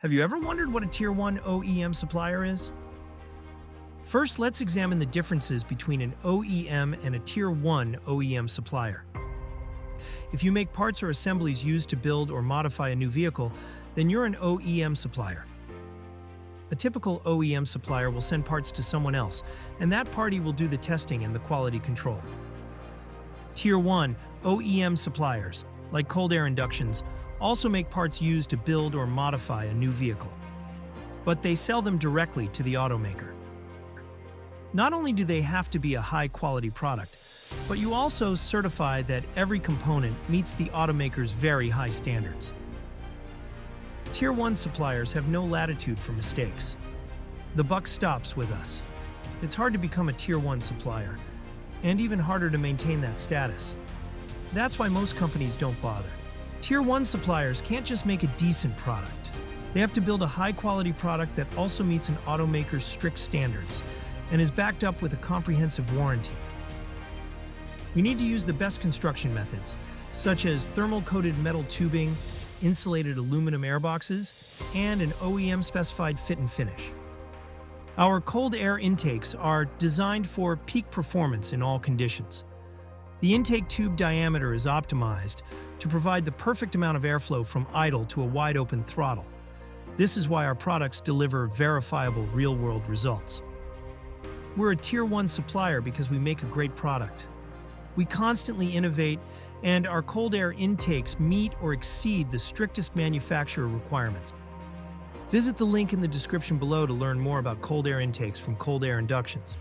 Have you ever wondered what a Tier 1 OEM supplier is? First, let's examine the differences between an OEM and a Tier 1 OEM supplier. If you make parts or assemblies used to build or modify a new vehicle, then you're an OEM supplier. A typical OEM supplier will send parts to someone else, and that party will do the testing and the quality control. Tier 1 OEM suppliers, like cold air inductions, also make parts used to build or modify a new vehicle. But they sell them directly to the automaker. Not only do they have to be a high-quality product, but you also certify that every component meets the automaker's very high standards. Tier 1 suppliers have no latitude for mistakes. The buck stops with us. It's hard to become a Tier 1 supplier, and even harder to maintain that status. That's why most companies don't bother. Tier 1 suppliers can't just make a decent product. They have to build a high-quality product that also meets an automaker's strict standards and is backed up with a comprehensive warranty. We need to use the best construction methods, such as thermal-coated metal tubing, insulated aluminum airboxes, and an OEM-specified fit and finish. Our cold air intakes are designed for peak performance in all conditions. The intake tube diameter is optimized to provide the perfect amount of airflow from idle to a wide-open throttle. This is why our products deliver verifiable real-world results. We're a Tier 1 supplier because we make a great product. We constantly innovate, and our cold air intakes meet or exceed the strictest manufacturer requirements. Visit the link in the description below to learn more about cold air intakes from Cold Air Inductions.